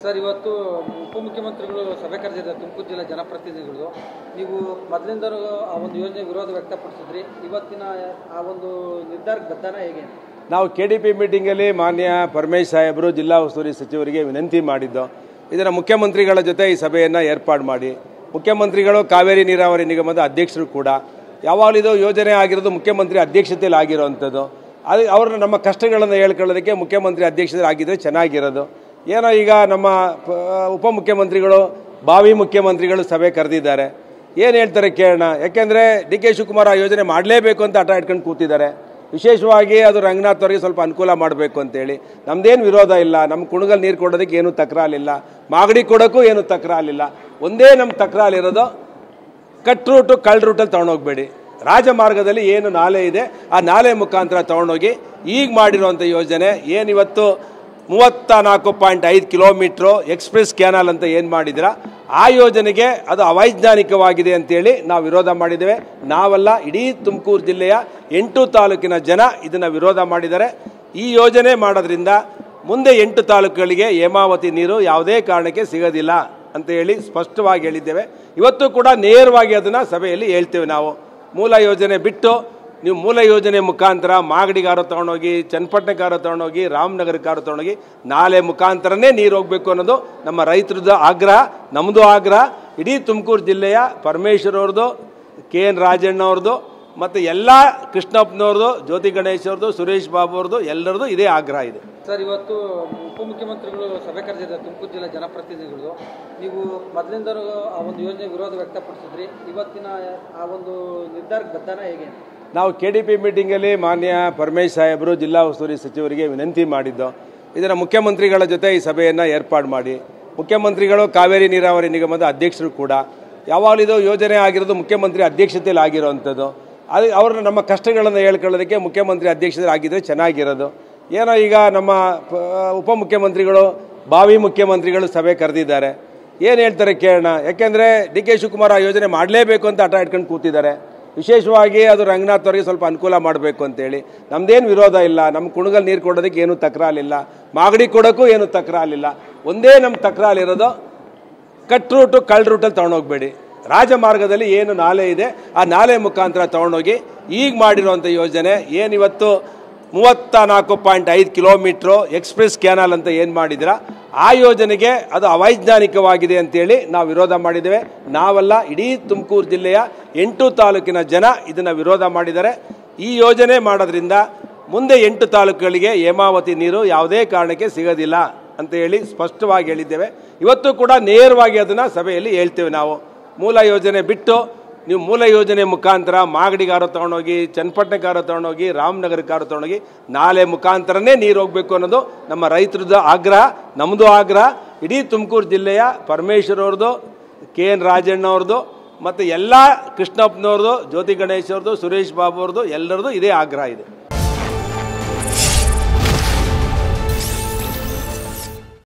Sir, ಇವತ್ತು ಉಪಮುಖ್ಯಮಂತ್ರಿಗಳು ಸಭೆ ಕರೆದಿದ್ದಾರೆ ತುಮಕೂರು ಜಿಲ್ಲೆ ಜನಪ್ರತಿನಿಧಿಗಳು. ನೀವು ಮೊದಲಿಂದಲೂ ಆ ಒಂದು ಯೋಜನೆ ವಿರೋಧ ವ್ಯಕ್ತಪಡಿಸಿದ್ರಿ. ಇವತ್ತಿನ ಆ ಒಂದು ನಿರ್ಧಾರಕ್ಕೆ ಬದ್ಧನ ಹೇಗೆ? ನಾವು KDP ಮೀಟಿಂಗಲ್ಲಿ ಮಾನ್ಯ ಪರಮೇಶ್ ಸಾಹೇಬರು ಜಿಲ್ಲಾ ಉಸ್ತುವಾರಿ ಸಚಿವರಿಗೆ ವಿನಂತಿ ಮಾಡಿದ್ದು, ಇದರ ಮುಖ್ಯಮಂತ್ರಿಗಳ ಜೊತೆ ಈ ಸಭೆಯನ್ನು ಏರ್ಪಾಡು ಮಾಡಿ, ಮುಖ್ಯಮಂತ್ರಿಗಳು ಕಾವೇರಿ ನೀರಾವರಿ ನಿಗಮದ ಅಧ್ಯಕ್ಷರು ಕೂಡ ಯಾವಾಗಲೂ ಇದು ಯೋಜನೆ ಆಗಿರೋದು ಮುಖ್ಯಮಂತ್ರಿ ಅಧ್ಯಕ್ಷತೆಯಲ್ಲಿ ಆಗಿರೋವಂಥದ್ದು. ಅದು ಅವ್ರನ್ನ ನಮ್ಮ ಕಷ್ಟಗಳನ್ನು ಹೇಳ್ಕೊಳ್ಳೋದಕ್ಕೆ ಮುಖ್ಯಮಂತ್ರಿ ಅಧ್ಯಕ್ಷತೆ ಆಗಿದ್ದರೆ ಚೆನ್ನಾಗಿರೋದು. ಏನೋ ಈಗ ನಮ್ಮ ಉಪಮುಖ್ಯಮಂತ್ರಿಗಳು ಭಾವಿ ಮುಖ್ಯಮಂತ್ರಿಗಳು ಸಭೆ ಕರೆದಿದ್ದಾರೆ, ಏನು ಹೇಳ್ತಾರೆ ಕೇಳೋಣ. ಯಾಕೆಂದರೆ DK ಶಿವಕುಮಾರ್ ಆ ಯೋಜನೆ ಮಾಡಲೇಬೇಕು ಅಂತ ಹಠ ಇಟ್ಕೊಂಡು ಕೂತಿದ್ದಾರೆ. ವಿಶೇಷವಾಗಿ ಅದು ರಂಗನಾಥ್ ಅವರಿಗೆ ಸ್ವಲ್ಪ ಅನುಕೂಲ ಮಾಡಬೇಕು ಅಂತೇಳಿ. ನಮ್ಮದೇನು ವಿರೋಧ ಇಲ್ಲ, ನಮ್ಮ ಕುಣಗಲ್ ನೀರು ಕೊಡೋದಕ್ಕೆ ಏನೂ ತಕರಾಲಿಲ್ಲ, ಮಾಗಡಿ ಕೊಡೋಕ್ಕೂ ಏನೂ ತಕರಾಲಿಲ್ಲ. ಒಂದೇ ನಮ್ಮ ತಕರಾಲಿರೋದು ಕಟ್ ರೂಟು ಕಳ್ಳ ರೂಟಲ್ಲಿ ತೊಗೊಂಡೋಗ್ಬೇಡಿ. ರಾಜಮಾರ್ಗದಲ್ಲಿ ಏನು ನಾಲೆ ಇದೆ ಆ ನಾಲೆ ಮುಖಾಂತರ ತೊಗೊಂಡೋಗಿ ಈಗ ಮಾಡಿರೋವಂಥ ಯೋಜನೆ ಏನಿವತ್ತು 34.5 ಕಿಲೋಮೀಟ್ರು ಎಕ್ಸ್ಪ್ರೆಸ್ ಕ್ಯಾನಲ್ ಅಂತ ಏನು ಮಾಡಿದಿರ ಆ ಯೋಜನೆಗೆ ಅದು ಅವೈಜ್ಞಾನಿಕವಾಗಿದೆ ಅಂತೇಳಿ ನಾವು ವಿರೋಧ ಮಾಡಿದ್ದೇವೆ. ನಾವಲ್ಲ, ಇಡೀ ತುಮಕೂರು ಜಿಲ್ಲೆಯ 8 ತಾಲೂಕಿನ ಜನ ಇದನ್ನು ವಿರೋಧ ಮಾಡಿದ್ದಾರೆ. ಈ ಯೋಜನೆ ಮಾಡೋದ್ರಿಂದ ಮುಂದೆ 8 ತಾಲೂಕುಗಳಿಗೆ ಹೇಮಾವತಿ ನೀರು ಯಾವುದೇ ಕಾರಣಕ್ಕೆ ಸಿಗೋದಿಲ್ಲ ಅಂತ ಹೇಳಿ ಸ್ಪಷ್ಟವಾಗಿ ಹೇಳಿದ್ದೇವೆ. ಇವತ್ತು ಕೂಡ ನೇರವಾಗಿ ಅದನ್ನು ಸಭೆಯಲ್ಲಿ ಹೇಳ್ತೇವೆ. ನಾವು ಮೂಲ ಯೋಜನೆ ಬಿಟ್ಟು ನೀವು ಮೂಲ ಯೋಜನೆ ಮುಖಾಂತರ ಮಾಗಡಿಗಾರು ತೊಗೊಂಡೋಗಿ, ಚನ್ನಪಟ್ಟಣಕ್ಕಾರು ತೊಗೊಂಡೋಗಿ, ರಾಮನಗರಕ್ಕಾರು ತೊಗೊಂಡೋಗಿ ನಾಲೆ ಮುಖಾಂತರನೇ ನೀರು ಹೋಗಬೇಕು ಅನ್ನೋದು ನಮ್ಮ ರೈತರದ್ದು ಆಗ್ರಹ, ನಮ್ಮದು ಆಗ್ರಹ. ಇಡೀ ತುಮಕೂರು ಜಿಲ್ಲೆಯ ಪರಮೇಶ್ವರ್ ಅವ್ರದ್ದು, KN ರಾಜಣ್ಣ ಅವ್ರದ್ದು ಮತ್ತು ಎಲ್ಲ ಕೃಷ್ಣಪ್ಪನವ್ರದ್ದು, ಜ್ಯೋತಿ ಗಣೇಶ್ ಅವ್ರದ್ದು, ಸುರೇಶ್ ಬಾಬು ಅವ್ರದ್ದು ಎಲ್ಲರದ್ದು ಇದೇ ಆಗ್ರಹ ಇದೆ. ಸರ್, ಇವತ್ತು ಉಪಮುಖ್ಯಮಂತ್ರಿಗಳು ಸಭೆ ಕರೆದಿದ್ದಾರೆ ತುಮಕೂರು ಜಿಲ್ಲೆ ಜನಪ್ರತಿನಿಧಿಗಳು. ನೀವು ಮೊದಲಿಂದಲೂ ಆ ಒಂದು ಯೋಜನೆ ವಿರೋಧ ವ್ಯಕ್ತಪಡಿಸಿದ್ರಿ. ಇವತ್ತಿನ ಆ ಒಂದು ನಿರ್ಧಾರಕ್ಕೆ ಬದ್ಧನ ಹೇಗೆ? ನಾವು KDP ಮೀಟಿಂಗಲ್ಲಿ ಮಾನ್ಯ ಪರಮೇಶ್ ಸಾಹೇಬರು ಜಿಲ್ಲಾ ಉಸ್ತುವಾರಿ ಸಚಿವರಿಗೆ ವಿನಂತಿ ಮಾಡಿದ್ದು, ಇದರ ಮುಖ್ಯಮಂತ್ರಿಗಳ ಜೊತೆ ಈ ಸಭೆಯನ್ನು ಏರ್ಪಾಡು ಮಾಡಿ, ಮುಖ್ಯಮಂತ್ರಿಗಳು ಕಾವೇರಿ ನೀರಾವರಿ ನಿಗಮದ ಅಧ್ಯಕ್ಷರು ಕೂಡ ಯಾವಾಗಲೂ ಇದು ಯೋಜನೆ ಆಗಿರೋದು ಮುಖ್ಯಮಂತ್ರಿ ಅಧ್ಯಕ್ಷತೆಯಲ್ಲಿ ಆಗಿರೋವಂಥದ್ದು. ಅದು ಅವ್ರನ್ನ ನಮ್ಮ ಕಷ್ಟಗಳನ್ನು ಹೇಳ್ಕೊಳ್ಳೋದಕ್ಕೆ ಮುಖ್ಯಮಂತ್ರಿ ಅಧ್ಯಕ್ಷತೆ ಆಗಿದ್ದರೆ ಚೆನ್ನಾಗಿರೋದು. ಏನೋ ಈಗ ನಮ್ಮ ಉಪಮುಖ್ಯಮಂತ್ರಿಗಳು ಭಾವಿ ಮುಖ್ಯಮಂತ್ರಿಗಳು ಸಭೆ ಕರೆದಿದ್ದಾರೆ, ಏನು ಹೇಳ್ತಾರೆ ಕೇಳೋಣ. ಯಾಕೆಂದರೆ DK ಶಿವಕುಮಾರ್ ಆ ಯೋಜನೆ ಮಾಡಲೇಬೇಕು ಅಂತ ಹಠ ಇಟ್ಕೊಂಡು ಕೂತಿದ್ದಾರೆ. ವಿಶೇಷವಾಗಿ ಅದು ರಂಗನಾಥ್ ಅವರಿಗೆ ಸ್ವಲ್ಪ ಅನುಕೂಲ ಮಾಡಬೇಕು ಅಂತೇಳಿ. ನಮ್ಮದೇನು ವಿರೋಧ ಇಲ್ಲ, ನಮ್ಮ ಕುಣಗಲ್ ನೀರು ಕೊಡೋದಕ್ಕೆ ಏನೂ ತಕರಾಲಿಲ್ಲ, ಮಾಗಡಿ ಕೊಡೋಕ್ಕೂ ಏನೂ ತಕರಾಲಿಲ್ಲ. ಒಂದೇ ನಮ್ಮ ತಕರಾಲಿರೋದು ಕಟ್ ರೂಟು ಕಳ್ಳ ರೂಟಲ್ಲಿ ತೊಗೊಂಡೋಗ್ಬೇಡಿ. ರಾಜಮಾರ್ಗದಲ್ಲಿ ಏನು ನಾಲೆ ಇದೆ ಆ ನಾಲೆ ಮುಖಾಂತರ ತೊಗೊಂಡೋಗಿ ಈಗ ಮಾಡಿರೋವಂಥ ಯೋಜನೆ ಏನಿವತ್ತು 34.5 ಕಿಲೋಮೀಟ್ರು ಎಕ್ಸ್ಪ್ರೆಸ್ ಕ್ಯಾನಲ್ ಅಂತ ಏನು ಮಾಡಿದಿರ ಆ ಯೋಜನೆಗೆ ಅದು ಅವೈಜ್ಞಾನಿಕವಾಗಿದೆ ಅಂತೇಳಿ ನಾವು ವಿರೋಧ ಮಾಡಿದ್ದೇವೆ. ನಾವಲ್ಲ, ಇಡೀ ತುಮಕೂರು ಜಿಲ್ಲೆಯ 8 ತಾಲೂಕಿನ ಜನ ಇದನ್ನು ವಿರೋಧ ಮಾಡಿದ್ದಾರೆ. ಈ ಯೋಜನೆ ಮಾಡೋದ್ರಿಂದ ಮುಂದೆ 8 ತಾಲೂಕುಗಳಿಗೆ ಹೇಮಾವತಿ ನೀರು ಯಾವುದೇ ಕಾರಣಕ್ಕೆ ಸಿಗೋದಿಲ್ಲ ಅಂತ ಹೇಳಿ ಸ್ಪಷ್ಟವಾಗಿ ಹೇಳಿದ್ದೇವೆ. ಇವತ್ತು ಕೂಡ ನೇರವಾಗಿ ಅದನ್ನು ಸಭೆಯಲ್ಲಿ ಹೇಳ್ತೇವೆ. ನಾವು ಮೂಲ ಯೋಜನೆ ಬಿಟ್ಟು ನೀವು ಮೂಲ ಯೋಜನೆ ಮುಖಾಂತರ ಮಾಗಡಿಗಾರು ತೊಗೊಂಡೋಗಿ, ಚನ್ನಪಟ್ಟಣಕ್ಕಾರು ತೊಗೊಂಡೋಗಿ, ರಾಮನಗರಕ್ಕಾರು ತೊಗೊಂಡೋಗಿ ನಾಲೆ ಮುಖಾಂತರನೇ ನೀರು ಹೋಗಬೇಕು ಅನ್ನೋದು ನಮ್ಮ ರೈತರದ್ದು ಆಗ್ರಹ, ನಮ್ಮದು ಆಗ್ರಹ. ಇಡೀ ತುಮಕೂರು ಜಿಲ್ಲೆಯ ಪರಮೇಶ್ವರ್ ಅವ್ರದ್ದು, KN ರಾಜಣ್ಣ ಅವ್ರದ್ದು ಮತ್ತು ಎಲ್ಲ ಕೃಷ್ಣಪ್ಪನವ್ರದ್ದು, ಜ್ಯೋತಿ ಗಣೇಶ್ ಅವ್ರದ್ದು, ಸುರೇಶ್ ಬಾಬು ಅವ್ರದ್ದು ಎಲ್ಲರದ್ದು ಇದೇ ಆಗ್ರಹ ಇದೆ.